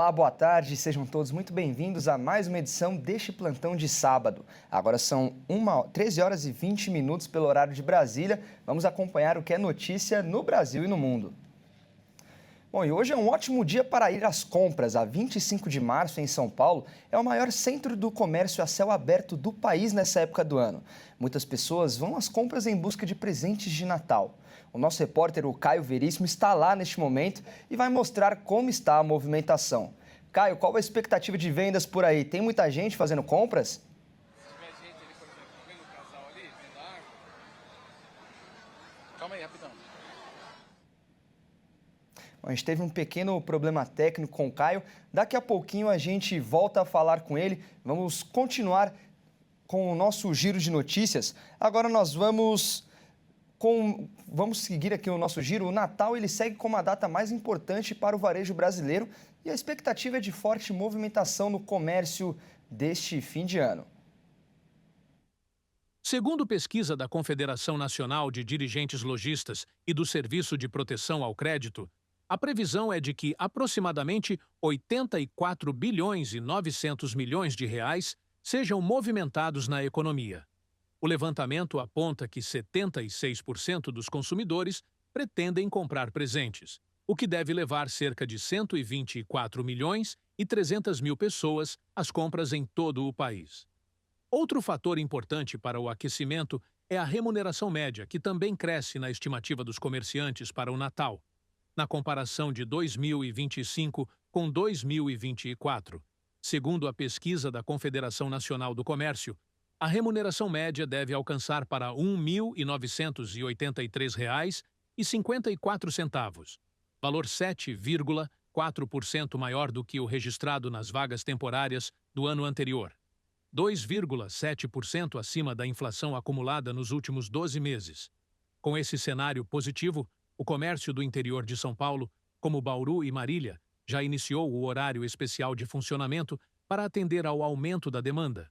Olá, boa tarde, sejam todos muito bem-vindos a mais uma edição deste plantão de sábado. Agora são 13 horas e 20 minutos pelo horário de Brasília. Vamos acompanhar o que é notícia no Brasil e no mundo. Bom, e hoje é um ótimo dia para ir às compras. A 25 de março, em São Paulo, é o maior centro do comércio a céu aberto do país nessa época do ano. Muitas pessoas vão às compras em busca de presentes de Natal. O nosso repórter, o Caio Veríssimo, está lá neste momento e vai mostrar como está a movimentação. Caio, qual a expectativa de vendas por aí? Tem muita gente fazendo compras? Calma aí, rapidão. A gente teve um pequeno problema técnico com o Caio. Daqui a pouquinho a gente volta a falar com ele. Vamos continuar com o nosso giro de notícias. Agora nós vamos seguir aqui o nosso giro. O Natal ele segue como a data mais importante para o varejo brasileiro e a expectativa é de forte movimentação no comércio deste fim de ano. Segundo pesquisa da Confederação Nacional de Dirigentes Lojistas e do Serviço de Proteção ao Crédito, a previsão é de que aproximadamente 84 bilhões e 900 milhões de reais sejam movimentados na economia. O levantamento aponta que 76% dos consumidores pretendem comprar presentes, o que deve levar cerca de 124 milhões e 300 mil pessoas às compras em todo o país. Outro fator importante para o aquecimento é a remuneração média, que também cresce na estimativa dos comerciantes para o Natal, na comparação de 2025 com 2024. Segundo a pesquisa da Confederação Nacional do Comércio, a remuneração média deve alcançar para R$ 1.983,54, valor 7,4% maior do que o registrado nas vagas temporárias do ano anterior, 2,7% acima da inflação acumulada nos últimos 12 meses. Com esse cenário positivo, o comércio do interior de São Paulo, como Bauru e Marília, já iniciou o horário especial de funcionamento para atender ao aumento da demanda.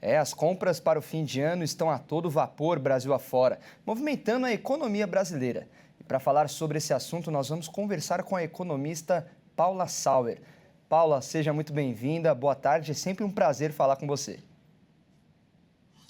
As compras para o fim de ano estão a todo vapor Brasil afora, movimentando a economia brasileira. E para falar sobre esse assunto, nós vamos conversar com a economista Paula Sauer. Paula, seja muito bem-vinda, boa tarde, é sempre um prazer falar com você.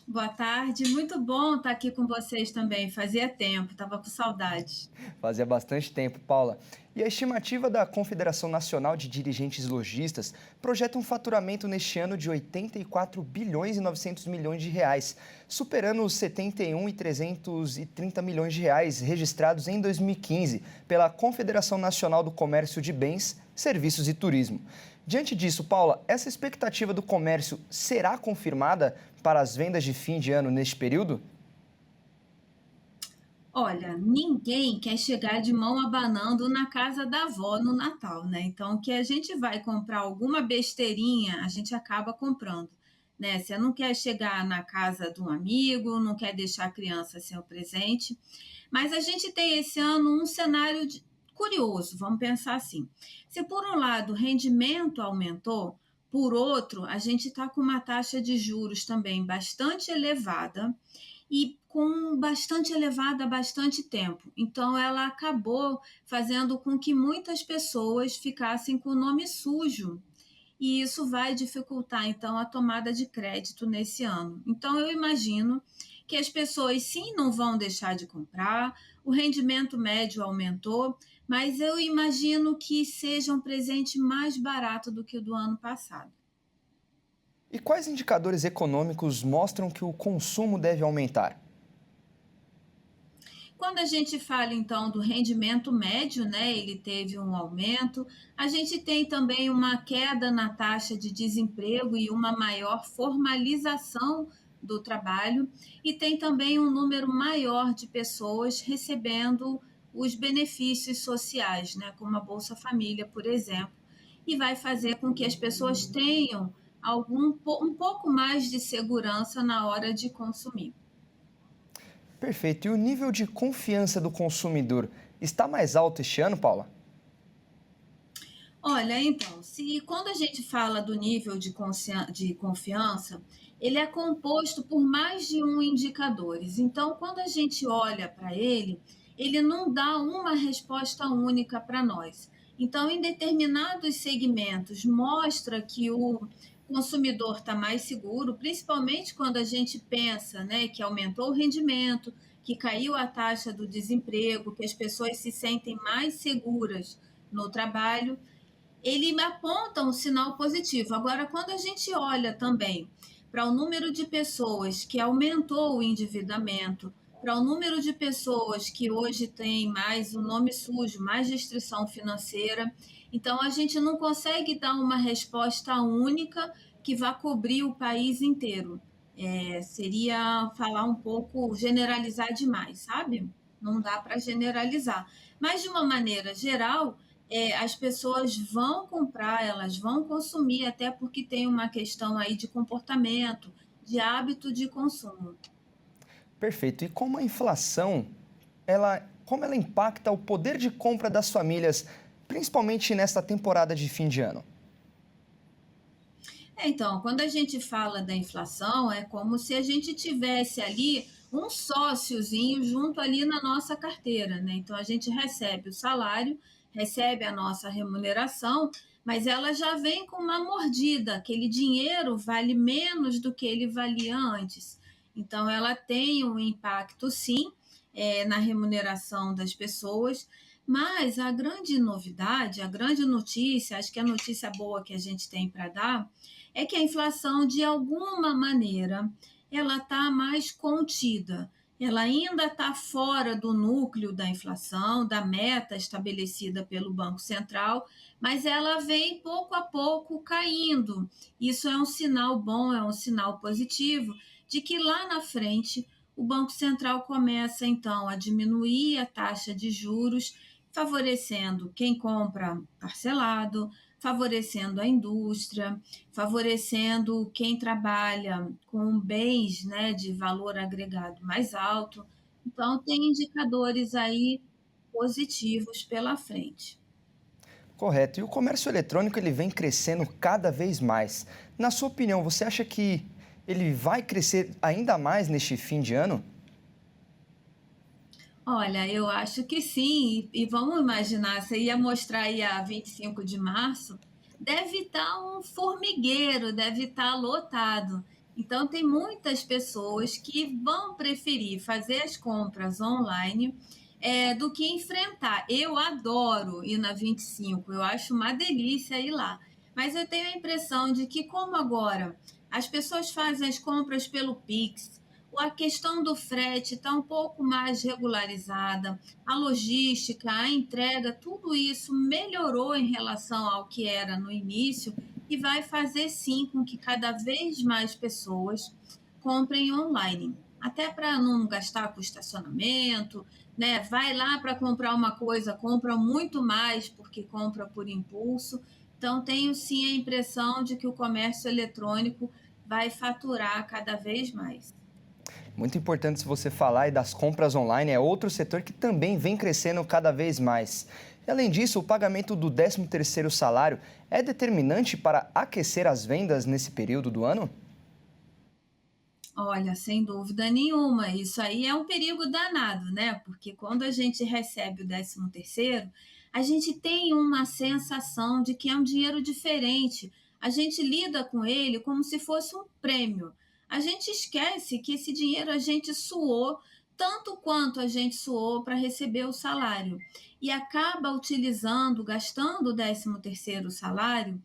Boa tarde, muito bom estar aqui com vocês também. Fazia tempo, estava com saudade. Fazia bastante tempo, Paula. E a estimativa da Confederação Nacional de Dirigentes Lojistas projeta um faturamento neste ano de 84 bilhões e 900 milhões de reais, superando os 71 e 330 milhões de reais registrados em 2015 pela Confederação Nacional do Comércio de Bens, Serviços e Turismo. Diante disso, Paula, essa expectativa do comércio será confirmada para as vendas de fim de ano neste período? Olha, ninguém quer chegar de mão abanando na casa da avó no Natal, né? Então, que a gente vai comprar alguma besteirinha, a gente acaba comprando, né? Você não quer chegar na casa de um amigo, não quer deixar a criança sem o presente, mas a gente tem esse ano um cenário curioso, vamos pensar assim. Se por um lado o rendimento aumentou, por outro, a gente está com uma taxa de juros também bastante elevada e com bastante elevada há bastante tempo. Então, ela acabou fazendo com que muitas pessoas ficassem com o nome sujo. E isso vai dificultar, então, a tomada de crédito nesse ano. Então, eu imagino que as pessoas, sim, não vão deixar de comprar, o rendimento médio aumentou, mas eu imagino que seja um presente mais barato do que o do ano passado. E quais indicadores econômicos mostram que o consumo deve aumentar? Quando a gente fala, então, do rendimento médio, né, ele teve um aumento, a gente tem também uma queda na taxa de desemprego e uma maior formalização do trabalho, e tem também um número maior de pessoas recebendo os benefícios sociais, né, como a Bolsa Família, por exemplo, e vai fazer com que as pessoas tenham um pouco mais de segurança na hora de consumir. Perfeito. E o nível de confiança do consumidor está mais alto este ano, Paula? Olha, então, se quando a gente fala do nível de confiança, ele é composto por mais de um indicadores. Então, quando a gente olha para ele, ele não dá uma resposta única para nós. Então, em determinados segmentos, mostra que o consumidor está mais seguro, principalmente quando a gente pensa, né, que aumentou o rendimento, que caiu a taxa do desemprego, que as pessoas se sentem mais seguras no trabalho. Ele me aponta um sinal positivo. Agora, quando a gente olha também para o número de pessoas que aumentou o endividamento, para o número de pessoas que hoje tem mais o nome sujo, mais restrição financeira, então a gente não consegue dar uma resposta única que vá cobrir o país inteiro. Seria falar um pouco, generalizar demais, sabe? Não dá para generalizar. Mas, de uma maneira geral, as pessoas vão comprar, elas vão consumir, até porque tem uma questão aí de comportamento, de hábito de consumo. Perfeito. E como a inflação, como ela impacta o poder de compra das famílias, principalmente nesta temporada de fim de ano? Então, quando a gente fala da inflação, é como se a gente tivesse ali um sóciozinho junto ali na nossa carteira, né? Então, a gente recebe o salário, recebe a nossa remuneração, mas ela já vem com uma mordida, aquele dinheiro vale menos do que ele valia antes. Então, ela tem um impacto, sim, na remuneração das pessoas, mas a grande novidade, a grande notícia, acho que a notícia boa que a gente tem para dar, é que a inflação, de alguma maneira, ela está mais contida. Ela ainda está fora do núcleo da inflação, da meta estabelecida pelo Banco Central, mas ela vem pouco a pouco caindo. Isso é um sinal bom, é um sinal positivo de que lá na frente o Banco Central começa então a diminuir a taxa de juros, favorecendo quem compra parcelado, favorecendo a indústria, favorecendo quem trabalha com bens, né, de valor agregado mais alto. Então, tem indicadores aí positivos pela frente. Correto. E o comércio eletrônico ele vem crescendo cada vez mais. Na sua opinião, você acha que ele vai crescer ainda mais neste fim de ano? Olha, eu acho que sim. E vamos imaginar, você ia mostrar aí a 25 de março, deve estar um formigueiro, deve estar lotado. Então, tem muitas pessoas que vão preferir fazer as compras online do que enfrentar. Eu adoro ir na 25, eu acho uma delícia ir lá. Mas eu tenho a impressão de que, como agora as pessoas fazem as compras pelo Pix, a questão do frete está um pouco mais regularizada, a logística, a entrega, tudo isso melhorou em relação ao que era no início e vai fazer sim com que cada vez mais pessoas comprem online. Até para não gastar com estacionamento, né? Vai lá para comprar uma coisa, compra muito mais porque compra por impulso. Então, tenho sim a impressão de que o comércio eletrônico vai faturar cada vez mais. Muito importante se você falar e das compras online, é outro setor que também vem crescendo cada vez mais. E, além disso, o pagamento do 13º salário é determinante para aquecer as vendas nesse período do ano? Olha, sem dúvida nenhuma, isso aí é um perigo danado, né? Porque quando a gente recebe o 13º, a gente tem uma sensação de que é um dinheiro diferente. A gente lida com ele como se fosse um prêmio. A gente esquece que esse dinheiro a gente suou tanto quanto a gente suou para receber o salário e acaba utilizando, gastando o 13º salário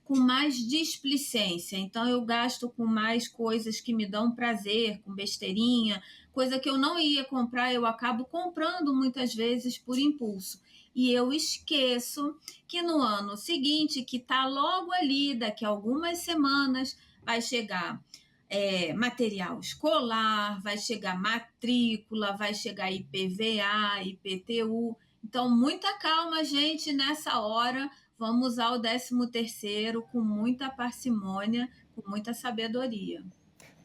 com mais displicência. Então, eu gasto com mais coisas que me dão prazer, com besteirinha, coisa que eu não ia comprar, eu acabo comprando muitas vezes por impulso. E eu esqueço que no ano seguinte, que está logo ali, daqui a algumas semanas, vai chegar material escolar, vai chegar matrícula, vai chegar IPVA, IPTU. Então, muita calma, gente, nessa hora. Vamos usar o 13º com muita parcimônia, com muita sabedoria.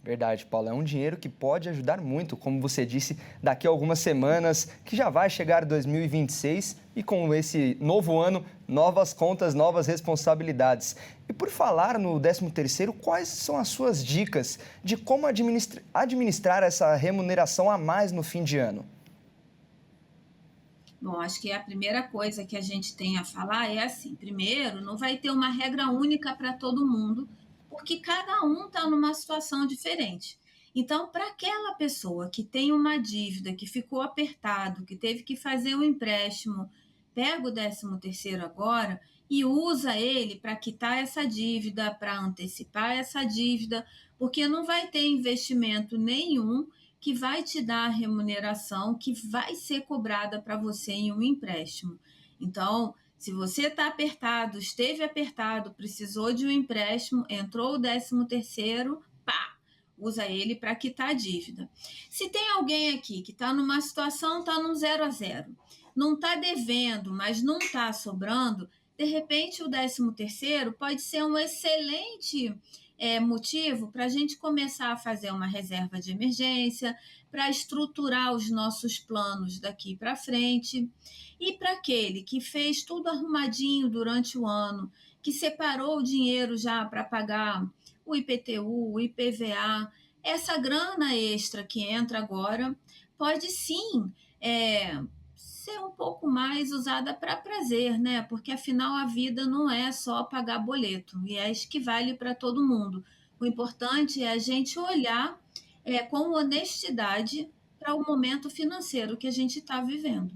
Verdade, Paulo. É um dinheiro que pode ajudar muito, como você disse, daqui a algumas semanas, que já vai chegar 2026 e com esse novo ano, novas contas, novas responsabilidades. E por falar no 13º, quais são as suas dicas de como administrar essa remuneração a mais no fim de ano? Bom, acho que a primeira coisa que a gente tem a falar é assim: primeiro, não vai ter uma regra única para todo mundo, porque cada um está numa situação diferente. Então, para aquela pessoa que tem uma dívida, que ficou apertado, que teve que fazer um empréstimo, pega o 13º agora e usa ele para quitar essa dívida, para antecipar essa dívida, porque não vai ter investimento nenhum que vai te dar a remuneração que vai ser cobrada para você em um empréstimo. Então, se você está apertado, esteve apertado, precisou de um empréstimo, entrou o 13º, pá, usa ele para quitar a dívida. Se tem alguém aqui que está numa situação, está num 0 a 0, não está devendo, mas não está sobrando, de repente o 13º pode ser um excelente motivo para a gente começar a fazer uma reserva de emergência, para estruturar os nossos planos daqui para frente. E para aquele que fez tudo arrumadinho durante o ano, que separou o dinheiro já para pagar o IPTU, o IPVA, essa grana extra que entra agora pode sim ser um pouco mais usada para prazer, né? Porque afinal a vida não é só pagar boleto, e é isso que vale para todo mundo. O importante é a gente olhar com honestidade para o momento financeiro que a gente está vivendo.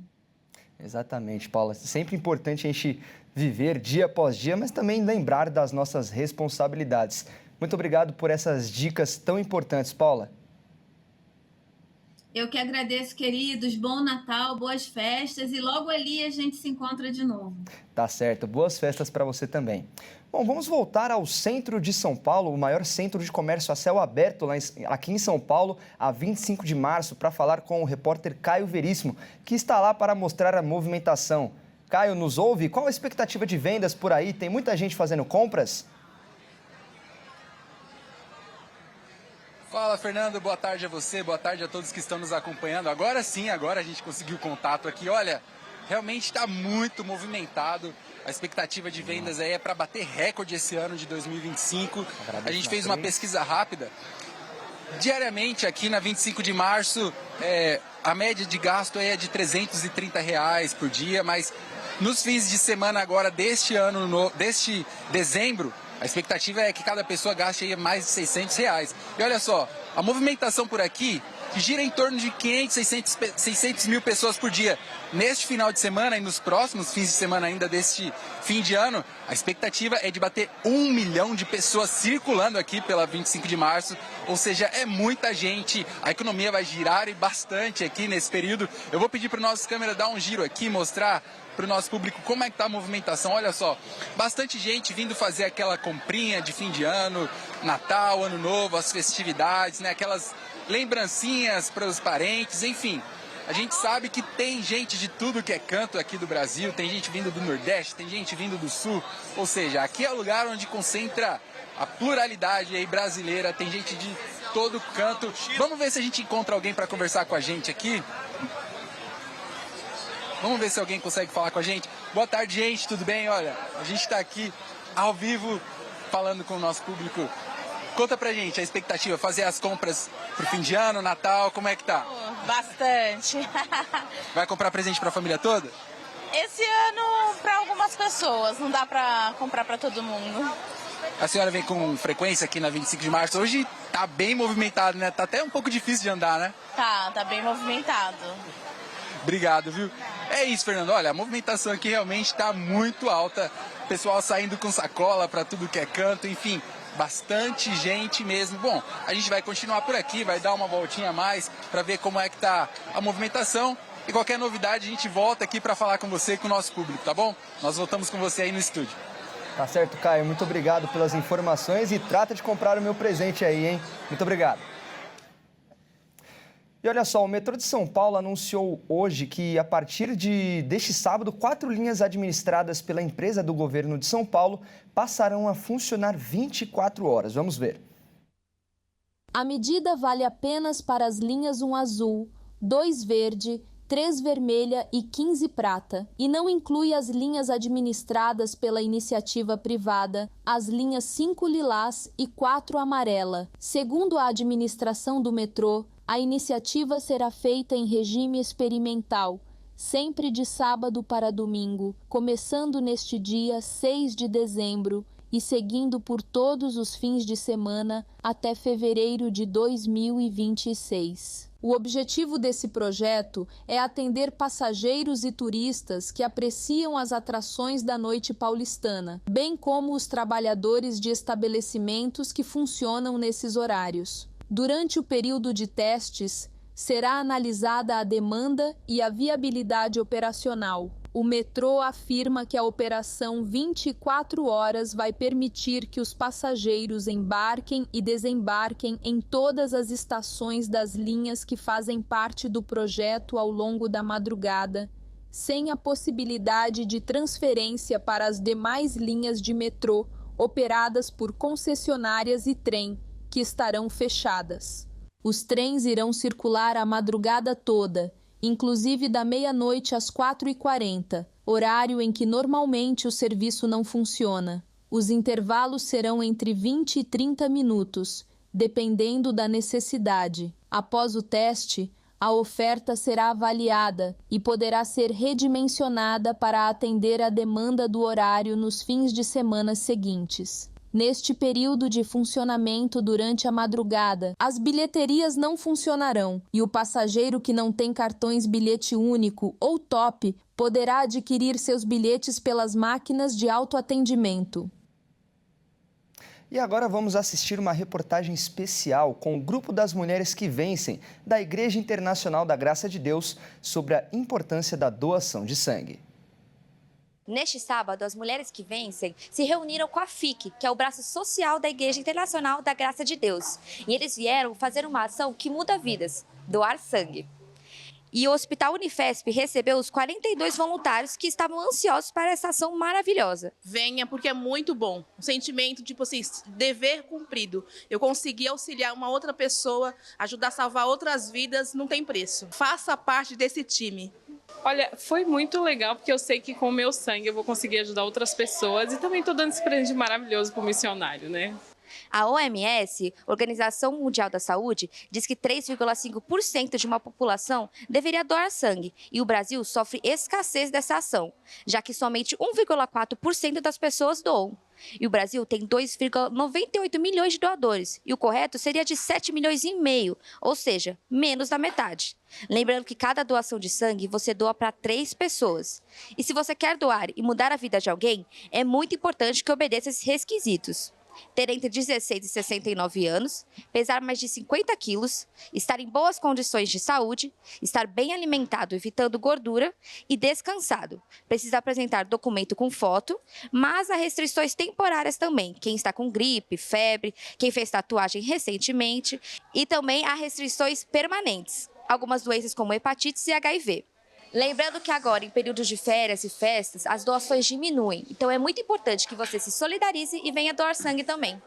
Exatamente, Paula. Sempre importante a gente viver dia após dia, mas também lembrar das nossas responsabilidades. Muito obrigado por essas dicas tão importantes, Paula. Eu que agradeço, queridos. Bom Natal, boas festas e logo ali a gente se encontra de novo. Tá certo. Boas festas para você também. Bom, vamos voltar ao centro de São Paulo, o maior centro de comércio a céu aberto aqui em São Paulo, a 25 de março, para falar com o repórter Caio Veríssimo, que está lá para mostrar a movimentação. Caio, nos ouve? Qual a expectativa de vendas por aí? Tem muita gente fazendo compras? Fala, Fernando, boa tarde a você, boa tarde a todos que estão nos acompanhando. Agora sim, agora a gente conseguiu contato aqui. Olha, realmente está muito movimentado. A expectativa de vendas aí é para bater recorde esse ano de 2025. A gente fez uma pesquisa rápida. Diariamente aqui na 25 de março, a média de gasto é de R$330 por dia, mas nos fins de semana agora deste ano, deste dezembro, a expectativa é que cada pessoa gaste aí mais de R$600. E olha só, a movimentação por aqui gira em torno de 500, 600 mil pessoas por dia. Neste final de semana e nos próximos fins de semana ainda deste fim de ano, a expectativa é de bater 1 milhão de pessoas circulando aqui pela 25 de março. Ou seja, é muita gente, a economia vai girar e bastante aqui nesse período. Eu vou pedir para o nosso câmera dar um giro aqui, mostrar para o nosso público como é que está a movimentação. Olha só, bastante gente vindo fazer aquela comprinha de fim de ano, Natal, Ano Novo, as festividades, né? Aquelas lembrancinhas para os parentes, enfim. A gente sabe que tem gente de tudo que é canto aqui do Brasil, tem gente vindo do Nordeste, tem gente vindo do Sul, ou seja, aqui é o lugar onde concentra a pluralidade aí brasileira, tem gente de todo canto. Vamos ver se a gente encontra alguém para conversar com a gente aqui. Vamos ver se alguém consegue falar com a gente. Boa tarde, gente, tudo bem? Olha, a gente está aqui ao vivo falando com o nosso público. Conta pra gente a expectativa, fazer as compras pro fim de ano, Natal, como é que tá? Bastante. Vai comprar presente pra família toda? Esse ano para algumas pessoas, não dá pra comprar pra todo mundo. A senhora vem com frequência aqui na 25 de março. Hoje tá bem movimentado, né? Tá até um pouco difícil de andar, né? Tá bem movimentado. Obrigado, viu? É isso, Fernando. Olha, a movimentação aqui realmente tá muito alta. Pessoal saindo com sacola pra tudo que é canto, enfim. Bastante gente mesmo. Bom, a gente vai continuar por aqui, vai dar uma voltinha a mais para ver como é que tá a movimentação. E qualquer novidade a gente volta aqui para falar com você e com o nosso público, tá bom? Nós voltamos com você aí no estúdio. Tá certo, Caio. Muito obrigado pelas informações e trata de comprar o meu presente aí, hein? Muito obrigado. E olha só, o metrô de São Paulo anunciou hoje que, a partir deste sábado, 4 linhas administradas pela empresa do governo de São Paulo passarão a funcionar 24 horas. Vamos ver. A medida vale apenas para as linhas 1 azul, 2 verde, 3 vermelha e 15 prata, e não inclui as linhas administradas pela iniciativa privada, as linhas 5 lilás e 4 amarela. Segundo a administração do metrô, a iniciativa será feita em regime experimental, sempre de sábado para domingo, começando neste dia 6 de dezembro e seguindo por todos os fins de semana até fevereiro de 2026. O objetivo desse projeto é atender passageiros e turistas que apreciam as atrações da noite paulistana, bem como os trabalhadores de estabelecimentos que funcionam nesses horários. Durante o período de testes, será analisada a demanda e a viabilidade operacional. O metrô afirma que a operação 24 horas vai permitir que os passageiros embarquem e desembarquem em todas as estações das linhas que fazem parte do projeto ao longo da madrugada, sem a possibilidade de transferência para as demais linhas de metrô operadas por concessionárias e trem, que estarão fechadas. Os trens irão circular a madrugada toda, inclusive da meia-noite às 4h40, horário em que normalmente o serviço não funciona. Os intervalos serão entre 20 e 30 minutos, dependendo da necessidade. Após o teste, a oferta será avaliada e poderá ser redimensionada para atender a demanda do horário nos fins de semana seguintes. Neste período de funcionamento durante a madrugada, as bilheterias não funcionarão e o passageiro que não tem cartões bilhete único ou TOP poderá adquirir seus bilhetes pelas máquinas de autoatendimento. E agora vamos assistir uma reportagem especial com o Grupo das Mulheres que Vencem, da Igreja Internacional da Graça de Deus, sobre a importância da doação de sangue. Neste sábado, as Mulheres que Vencem se reuniram com a FIC, que é o braço social da Igreja Internacional da Graça de Deus. E eles vieram fazer uma ação que muda vidas, doar sangue. E o Hospital Unifesp recebeu os 42 voluntários que estavam ansiosos para essa ação maravilhosa. Venha, porque é muito bom. Um sentimento de dever cumprido. Eu consegui auxiliar uma outra pessoa, ajudar a salvar outras vidas, não tem preço. Faça parte desse time. Olha, foi muito legal, porque eu sei que com o meu sangue eu vou conseguir ajudar outras pessoas e também estou dando esse presente maravilhoso para o missionário, né? A OMS, Organização Mundial da Saúde, diz que 3,5% de uma população deveria doar sangue e o Brasil sofre escassez dessa ação, já que somente 1,4% das pessoas doam. E o Brasil tem 2,98 milhões de doadores e o correto seria de 7,5 milhões, ou seja, menos da metade. Lembrando que cada doação de sangue você doa para 3 pessoas. E se você quer doar e mudar a vida de alguém, é muito importante que obedeça esses requisitos. Ter entre 16 e 69 anos, pesar mais de 50 quilos, estar em boas condições de saúde, estar bem alimentado, evitando gordura e descansado. Precisa apresentar documento com foto, mas há restrições temporárias também. Quem está com gripe, febre, quem fez tatuagem recentemente e também há restrições permanentes. Algumas doenças como hepatite e HIV. Lembrando que agora, em períodos de férias e festas, as doações diminuem. Então é muito importante que você se solidarize e venha doar sangue também.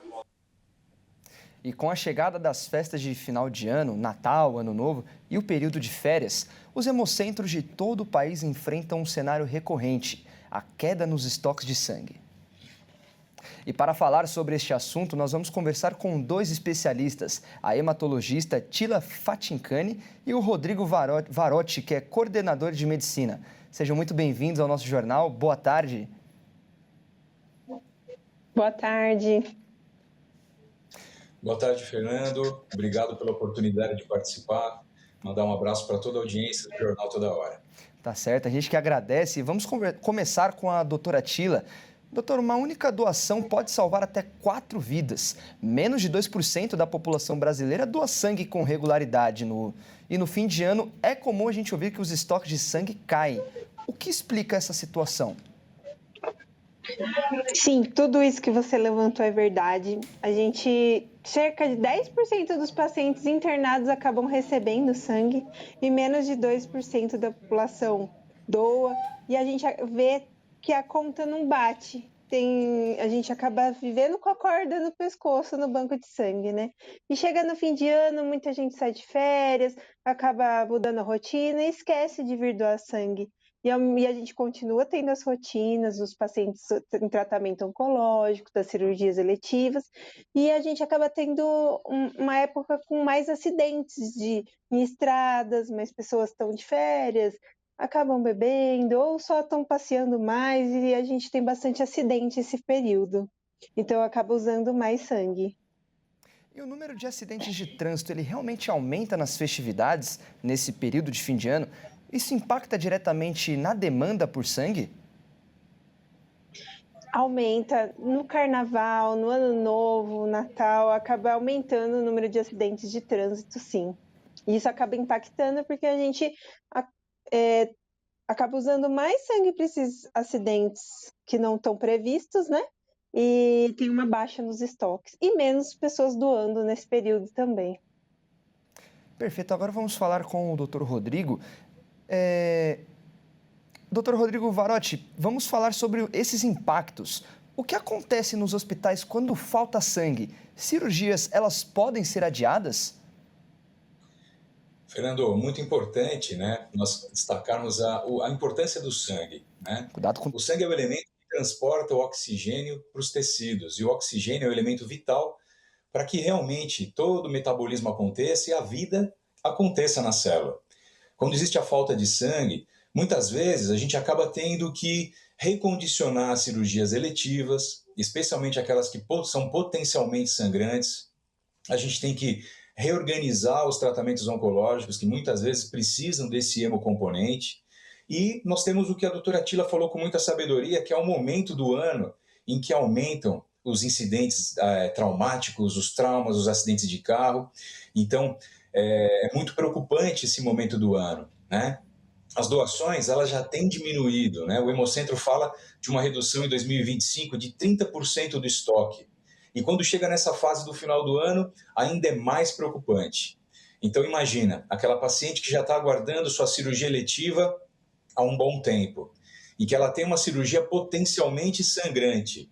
E com a chegada das festas de final de ano, Natal, Ano Novo e o período de férias, os hemocentros de todo o país enfrentam um cenário recorrente, a queda nos estoques de sangue. E para falar sobre este assunto, nós vamos conversar com 2 especialistas, a hematologista Tila Fatincani e o Rodrigo Varotti, que é coordenador de medicina. Sejam muito bem-vindos ao nosso jornal. Boa tarde. Boa tarde. Boa tarde, Fernando. Obrigado pela oportunidade de participar. Mandar um abraço para toda a audiência do Jornal Toda Hora. Tá certo, a gente que agradece. Vamos começar com a doutora Tila. Doutor, uma única doação pode salvar até 4 vidas. Menos de 2% da população brasileira doa sangue com regularidade. E no fim de ano é comum a gente ouvir que os estoques de sangue caem. O que explica essa situação? Sim, tudo isso que você levantou é verdade. Cerca de 10% dos pacientes internados acabam recebendo sangue e menos de 2% da população doa. E a gente vê que a conta não bate. A gente acaba vivendo com a corda no pescoço no banco de sangue, né? E chega no fim de ano, muita gente sai de férias, acaba mudando a rotina e esquece de vir doar sangue. E a gente continua tendo as rotinas dos pacientes em tratamento oncológico, das cirurgias eletivas, e a gente acaba tendo uma época com mais acidentes em estradas, mais pessoas estão de férias, acabam bebendo ou só estão passeando mais e a gente tem bastante acidente esse período. Então acaba usando mais sangue. E o número de acidentes de trânsito, ele realmente aumenta nas festividades, nesse período de fim de ano? Isso impacta diretamente na demanda por sangue? Aumenta no carnaval, no ano novo, Natal, acaba aumentando o número de acidentes de trânsito, sim. E isso acaba impactando porque a gente acaba usando mais sangue para esses acidentes que não estão previstos, né? E tem uma baixa nos estoques. E menos pessoas doando nesse período também. Perfeito, agora vamos falar com o Dr. Rodrigo. Dr. Rodrigo Varotti, vamos falar sobre esses impactos. O que acontece nos hospitais quando falta sangue? Cirurgias, elas podem ser adiadas? Fernando, muito importante, né, nós destacarmos a importância do sangue, né? Cuidado com... O sangue é o elemento que transporta o oxigênio para os tecidos, e o oxigênio é o elemento vital para que realmente todo o metabolismo aconteça e a vida aconteça na célula. Quando existe a falta de sangue, muitas vezes a gente acaba tendo que recondicionar cirurgias eletivas, especialmente aquelas que são potencialmente sangrantes. A gente tem que reorganizar os tratamentos oncológicos, que muitas vezes precisam desse hemocomponente. E nós temos o que a doutora Tila falou com muita sabedoria, que é o momento do ano em que aumentam os incidentes traumáticos, os traumas, os acidentes de carro. Então, é muito preocupante esse momento do ano, né? As doações, elas já têm diminuído, né? O Hemocentro fala de uma redução em 2025 de 30% do estoque. E quando chega nessa fase do final do ano, ainda é mais preocupante. Então imagina, aquela paciente que já está aguardando sua cirurgia eletiva há um bom tempo e que ela tem uma cirurgia potencialmente sangrante.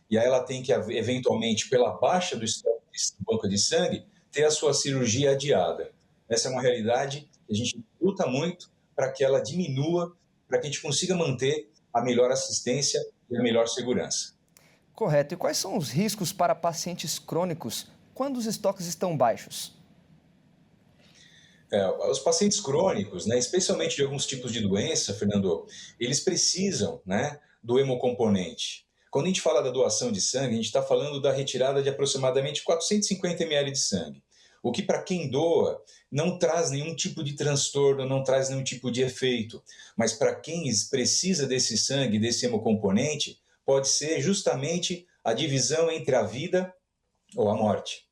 E aí ela tem que, eventualmente, pela baixa do estoque do banco de sangue, ter a sua cirurgia adiada. Essa é uma realidade que a gente luta muito para que ela diminua, para que a gente consiga manter a melhor assistência e a melhor segurança. Correto. E quais são os riscos para pacientes crônicos quando os estoques estão baixos? Os pacientes crônicos, né, especialmente de alguns tipos de doença, Fernando, eles precisam, né, do hemocomponente. Quando a gente fala da doação de sangue, a gente está falando da retirada de aproximadamente 450 ml de sangue. O que para quem doa não traz nenhum tipo de transtorno, não traz nenhum tipo de efeito. Mas para quem precisa desse sangue, desse hemocomponente, pode ser justamente a divisão entre a vida ou a morte.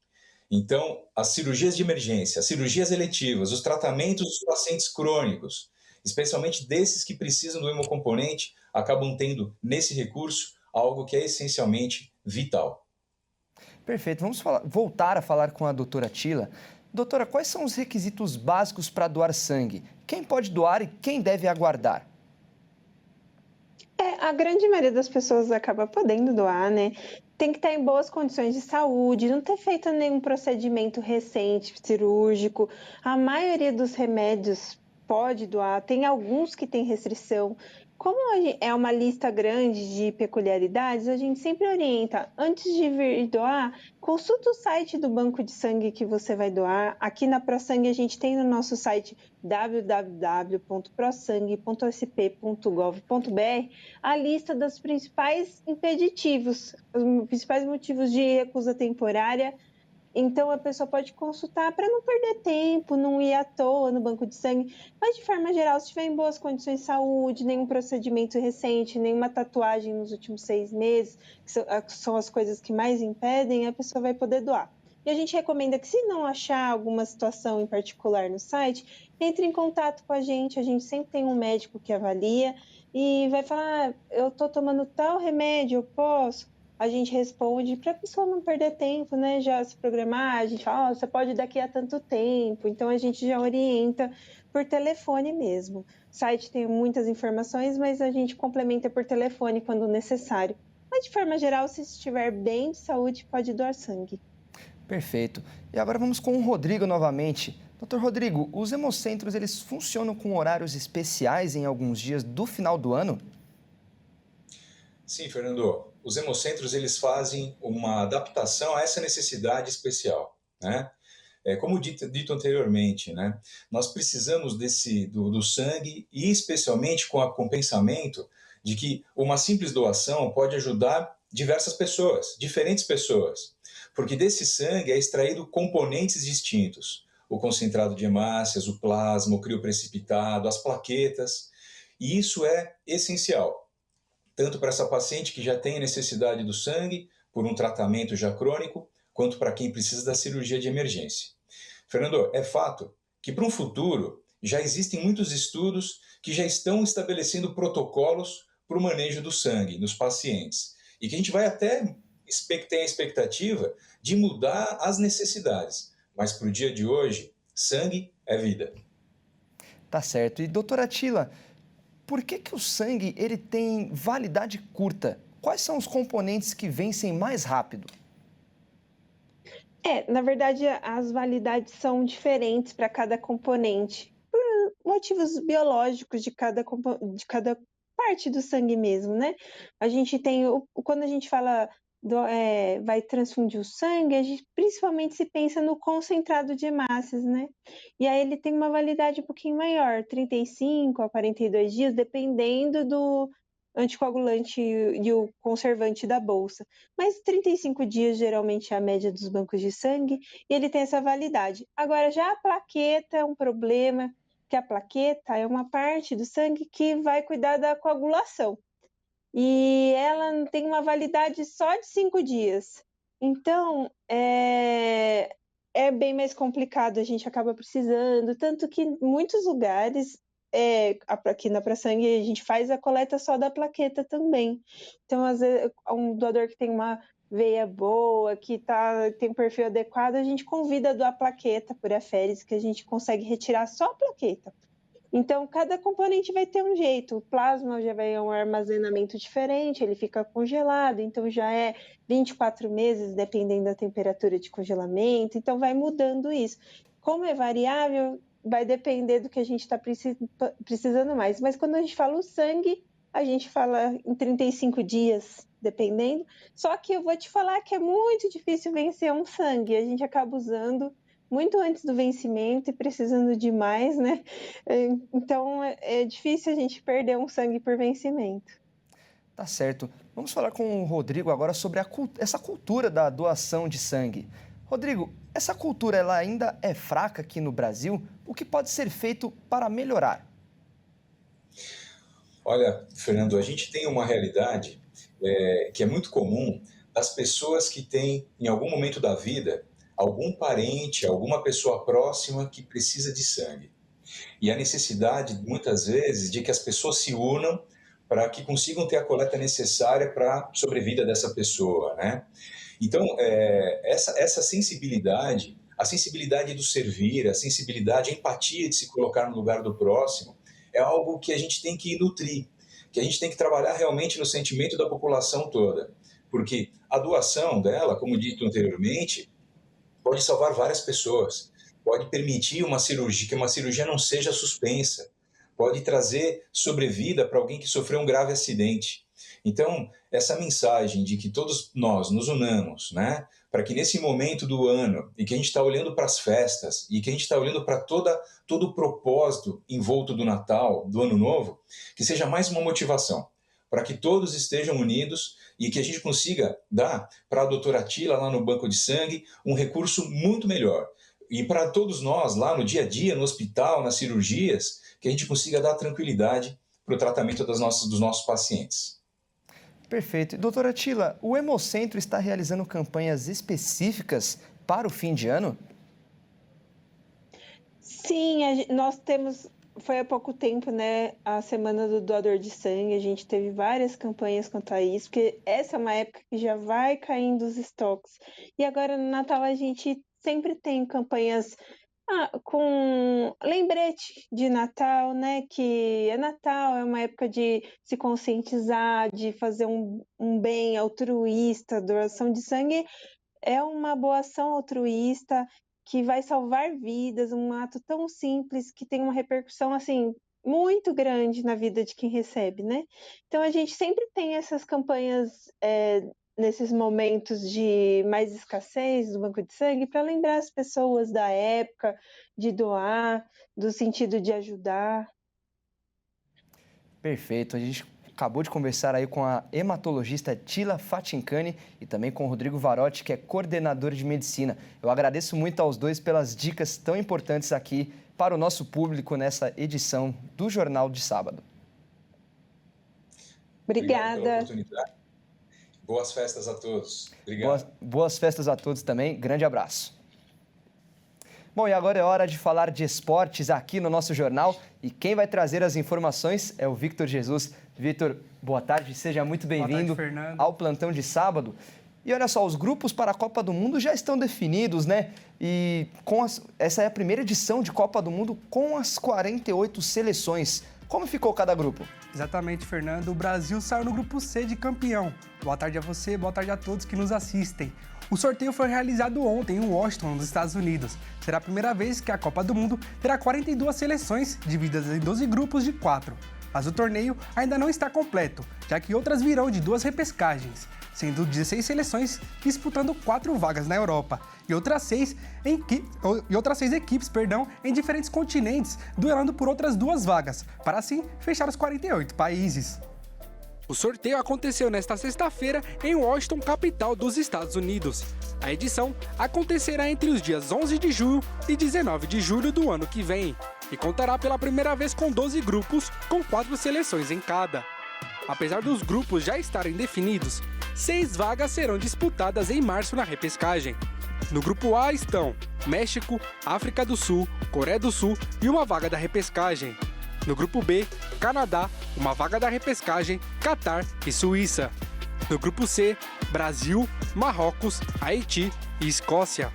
Então, as cirurgias de emergência, as cirurgias eletivas, os tratamentos dos pacientes crônicos, especialmente desses que precisam do hemocomponente, acabam tendo nesse recurso algo que é essencialmente vital. Perfeito. Vamos voltar a falar com a doutora Tila. Doutora, quais são os requisitos básicos para doar sangue? Quem pode doar e quem deve aguardar? A grande maioria das pessoas acaba podendo doar, né? Tem que estar em boas condições de saúde, não ter feito nenhum procedimento recente, cirúrgico. A maioria dos remédios pode doar, tem alguns que têm restrição. Como é uma lista grande de peculiaridades, a gente sempre orienta, antes de vir doar, consulta o site do banco de sangue que você vai doar. Aqui na ProSangue a gente tem no nosso site www.prosangue.sp.gov.br a lista dos principais impeditivos, os principais motivos de recusa temporária. Então, a pessoa pode consultar para não perder tempo, não ir à toa no banco de sangue. Mas, de forma geral, se tiver em boas condições de saúde, nenhum procedimento recente, nenhuma tatuagem nos últimos 6 meses, que são as coisas que mais impedem, a pessoa vai poder doar. E a gente recomenda que, se não achar alguma situação em particular no site, entre em contato com a gente sempre tem um médico que avalia e vai falar, eu estou tomando tal remédio, eu posso? A gente responde para a pessoa não perder tempo, né? Já se programar, a gente fala, você pode ir daqui a tanto tempo. Então, a gente já orienta por telefone mesmo. O site tem muitas informações, mas a gente complementa por telefone quando necessário. Mas, de forma geral, se estiver bem de saúde, pode doar sangue. Perfeito. E agora vamos com o Rodrigo novamente. Doutor Rodrigo, os hemocentros, eles funcionam com horários especiais em alguns dias do final do ano? Sim, Fernando. Os hemocentros, eles fazem uma adaptação a essa necessidade especial, né? como dito anteriormente, né? Nós precisamos do sangue e especialmente com o pensamento de que uma simples doação pode ajudar diversas pessoas, diferentes pessoas, porque desse sangue é extraído componentes distintos, o concentrado de hemácias, o plasma, o crioprecipitado, as plaquetas, e isso é essencial, tanto para essa paciente que já tem necessidade do sangue por um tratamento já crônico, quanto para quem precisa da cirurgia de emergência. Fernando, é fato que para um futuro já existem muitos estudos que já estão estabelecendo protocolos para o manejo do sangue nos pacientes e que a gente vai até ter a expectativa de mudar as necessidades. Mas para o dia de hoje, sangue é vida. Tá certo. E doutora Atila, por que o sangue ele tem validade curta? Quais são os componentes que vencem mais rápido? Na verdade, as validades são diferentes para cada componente, por motivos biológicos de cada parte do sangue mesmo, né? A gente tem, quando a gente fala vai transfundir o sangue, a gente principalmente se pensa no concentrado de hemácias, né? E aí ele tem uma validade um pouquinho maior, 35 a 42 dias, dependendo do anticoagulante e o conservante da bolsa. Mas 35 dias geralmente é a média dos bancos de sangue e ele tem essa validade. Agora, já a plaqueta é um problema, que a plaqueta é uma parte do sangue que vai cuidar da coagulação. E ela tem uma validade só de 5 dias. Então, é bem mais complicado, a gente acaba precisando, tanto que em muitos lugares, aqui na PraSangue, a gente faz a coleta só da plaqueta também. Então, às vezes, um doador que tem uma veia boa, que tem um perfil adequado, a gente convida a doar plaqueta por aféres, que a gente consegue retirar só a plaqueta. Então, cada componente vai ter um jeito. O plasma já vai um armazenamento diferente, ele fica congelado, então já é 24 meses, dependendo da temperatura de congelamento, então vai mudando isso. Como é variável, vai depender do que a gente está precisando mais. Mas quando a gente fala o sangue, a gente fala em 35 dias, dependendo. Só que eu vou te falar que é muito difícil vencer um sangue, a gente acaba usando muito antes do vencimento e precisando de mais, né? Então, é difícil a gente perder um sangue por vencimento. Tá certo. Vamos falar com o Rodrigo agora sobre essa cultura da doação de sangue. Rodrigo, essa cultura ela ainda é fraca aqui no Brasil? O que pode ser feito para melhorar? Olha, Fernando, a gente tem uma realidade que é muito comum das pessoas que têm, em algum momento da vida, algum parente, alguma pessoa próxima que precisa de sangue. E a necessidade, muitas vezes, de que as pessoas se unam para que consigam ter a coleta necessária para a sobrevida dessa pessoa, né? Então, essa sensibilidade, a sensibilidade do servir, a sensibilidade, a empatia de se colocar no lugar do próximo, é algo que a gente tem que nutrir, que a gente tem que trabalhar realmente no sentimento da população toda. Porque a doação dela, como dito anteriormente, pode salvar várias pessoas, pode permitir que uma cirurgia não seja suspensa, pode trazer sobrevida para alguém que sofreu um grave acidente. Então, essa mensagem de que todos nós nos unamos, né, para que nesse momento do ano, e que a gente está olhando para as festas, e que a gente está olhando para todo o propósito envolto do Natal, do Ano Novo, que seja mais uma motivação, para que todos estejam unidos e que a gente consiga dar para a doutora Atila, lá no banco de sangue, um recurso muito melhor. E para todos nós, lá no dia a dia, no hospital, nas cirurgias, que a gente consiga dar tranquilidade para o tratamento dos nossos pacientes. Perfeito. E, doutora Atila, o Hemocentro está realizando campanhas específicas para o fim de ano? Sim, nós temos... Foi há pouco tempo, né, a Semana do Doador de Sangue, a gente teve várias campanhas quanto a isso, porque essa é uma época que já vai caindo os estoques. E agora no Natal a gente sempre tem campanhas com lembrete de Natal, né, que é Natal, é uma época de se conscientizar, de fazer um bem altruísta, doação de sangue é uma boa ação altruísta, que vai salvar vidas, um ato tão simples que tem uma repercussão assim muito grande na vida de quem recebe, né? Então a gente sempre tem essas campanhas nesses momentos de mais escassez do banco de sangue, para lembrar as pessoas da época, de doar, do sentido de ajudar. Perfeito. A gente acabou de conversar aí com a hematologista Tila Fatincani e também com o Rodrigo Varotti, que é coordenador de medicina. Eu agradeço muito aos dois pelas dicas tão importantes aqui para o nosso público nessa edição do Jornal de Sábado. Obrigada. Obrigado pela oportunidade. Boas festas a todos. Obrigado. Boas festas a todos também. Grande abraço. Bom, e agora é hora de falar de esportes aqui no nosso jornal. E quem vai trazer as informações é o Victor Jesus. Victor, boa tarde, seja muito bem-vindo ao Plantão de Sábado. E olha só, os grupos para a Copa do Mundo já estão definidos, né? E essa é a primeira edição de Copa do Mundo com as 48 seleções. Como ficou cada grupo? Exatamente, Fernando. O Brasil saiu no grupo C de campeão. Boa tarde a você, boa tarde a todos que nos assistem. O sorteio foi realizado ontem em Washington, nos Estados Unidos. Será a primeira vez que a Copa do Mundo terá 42 seleções, divididas em 12 grupos de 4. Mas o torneio ainda não está completo, já que outras virão de 2 repescagens, sendo 16 seleções disputando 4 vagas na Europa e outras 6 equipes em diferentes continentes, duelando por outras 2 vagas, para assim fechar os 48 países. O sorteio aconteceu nesta sexta-feira em Washington, capital dos Estados Unidos. A edição acontecerá entre os dias 11 de junho e 19 de julho do ano que vem e contará pela primeira vez com 12 grupos, com 4 seleções em cada. Apesar dos grupos já estarem definidos, 6 vagas serão disputadas em março na repescagem. No grupo A estão México, África do Sul, Coreia do Sul e uma vaga da repescagem. No grupo B, Canadá, uma vaga da repescagem, Catar e Suíça. No grupo C, Brasil, Marrocos, Haiti e Escócia.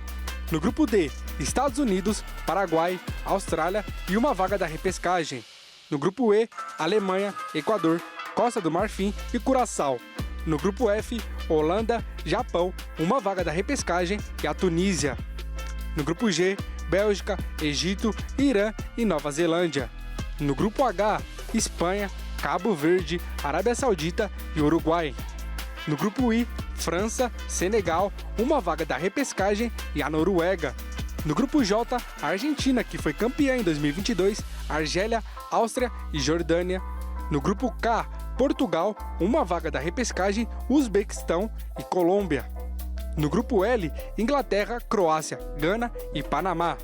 No grupo D, Estados Unidos, Paraguai, Austrália e uma vaga da repescagem. No grupo E, Alemanha, Equador, Costa do Marfim e Curaçao. No grupo F, Holanda, Japão, uma vaga da repescagem e a Tunísia. No grupo G, Bélgica, Egito, Irã e Nova Zelândia. No grupo H, Espanha, Cabo Verde, Arábia Saudita e Uruguai. No grupo I, França, Senegal, uma vaga da repescagem e a Noruega. No grupo J, a Argentina, que foi campeã em 2022, Argélia, Áustria e Jordânia. No grupo K, Portugal, uma vaga da repescagem, Uzbequistão e Colômbia. No grupo L, Inglaterra, Croácia, Gana e Panamá.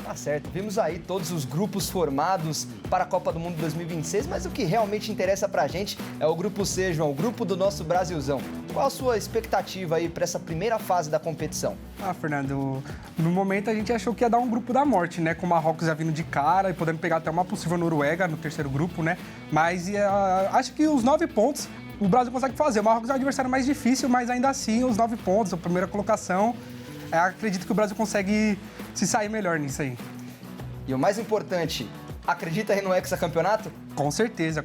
Tá certo, vimos aí todos os grupos formados para a Copa do Mundo 2026, mas o que realmente interessa pra gente é o grupo C, João, o grupo do nosso Brasilzão. Qual a sua expectativa aí para essa primeira fase da competição? Fernando, no momento a gente achou que ia dar um grupo da morte, né? Com o Marrocos já vindo de cara e podendo pegar até uma possível Noruega no terceiro grupo, né? Mas acho que os 9 pontos o Brasil consegue fazer. O Marrocos é um adversário mais difícil, mas ainda assim os 9 pontos, a primeira colocação, acredito que o Brasil consegue se sair melhor nisso aí. E o mais importante, acredita aí no hexacampeonato? Com certeza,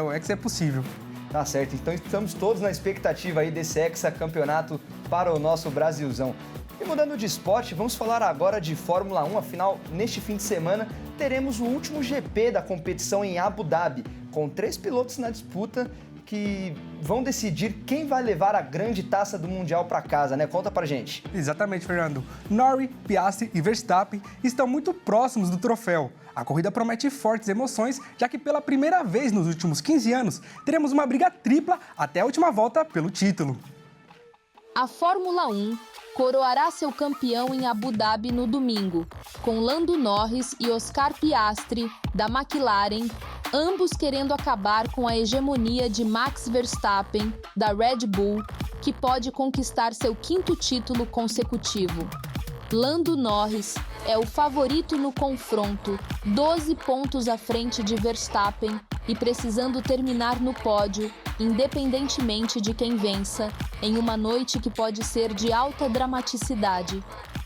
o hexa é possível. Tá certo, então estamos todos na expectativa aí desse hexacampeonato para o nosso Brasilzão. E mudando de esporte, vamos falar agora de Fórmula 1. Afinal, neste fim de semana, teremos o último GP da competição em Abu Dhabi, com 3 pilotos na disputa que vão decidir quem vai levar a grande taça do Mundial para casa, né? Conta pra gente. Exatamente, Fernando. Norris, Piastri e Verstappen estão muito próximos do troféu. A corrida promete fortes emoções, já que pela primeira vez nos últimos 15 anos, teremos uma briga tripla até a última volta pelo título. A Fórmula 1 coroará seu campeão em Abu Dhabi no domingo, com Lando Norris e Oscar Piastri, da McLaren, ambos querendo acabar com a hegemonia de Max Verstappen, da Red Bull, que pode conquistar seu 5º título consecutivo. Lando Norris é o favorito no confronto, 12 pontos à frente de Verstappen e precisando terminar no pódio, independentemente de quem vença, em uma noite que pode ser de alta dramaticidade.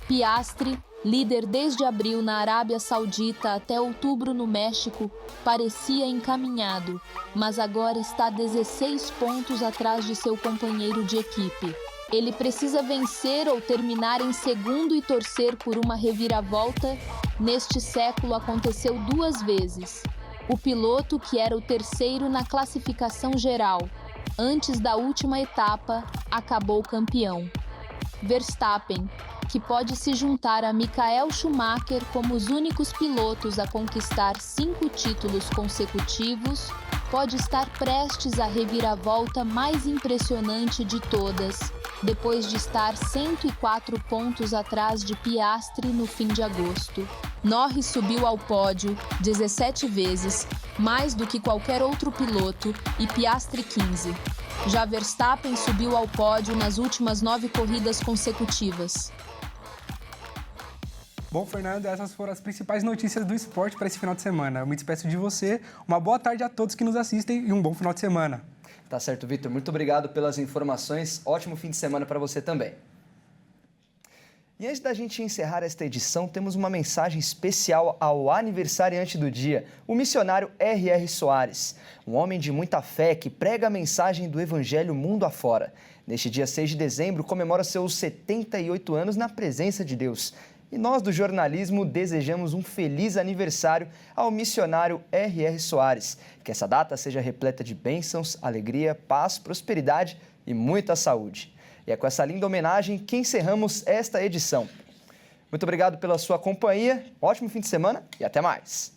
Piastri, líder desde abril na Arábia Saudita até outubro no México, parecia encaminhado, mas agora está 16 pontos atrás de seu companheiro de equipe. Ele precisa vencer ou terminar em segundo e torcer por uma reviravolta. Neste século aconteceu 2 vezes. O piloto, que era o terceiro na classificação geral, antes da última etapa, acabou campeão. Verstappen, que pode se juntar a Michael Schumacher como os únicos pilotos a conquistar 5 títulos consecutivos, pode estar prestes à reviravolta mais impressionante de todas, depois de estar 104 pontos atrás de Piastri no fim de agosto. Norris subiu ao pódio 17 vezes, mais do que qualquer outro piloto, e Piastri 15. Já Verstappen subiu ao pódio nas últimas 9 corridas consecutivas. Bom, Fernando, essas foram as principais notícias do esporte para esse final de semana. Eu me despeço de você, uma boa tarde a todos que nos assistem e um bom final de semana. Tá certo, Vitor. Muito obrigado pelas informações. Ótimo fim de semana para você também. E antes da gente encerrar esta edição, temos uma mensagem especial ao aniversariante do dia, o missionário R.R. Soares, um homem de muita fé que prega a mensagem do Evangelho mundo afora. Neste dia 6 de dezembro, comemora seus 78 anos na presença de Deus. E nós do jornalismo desejamos um feliz aniversário ao missionário R.R. Soares. Que essa data seja repleta de bênçãos, alegria, paz, prosperidade e muita saúde. E é com essa linda homenagem que encerramos esta edição. Muito obrigado pela sua companhia, ótimo fim de semana e até mais!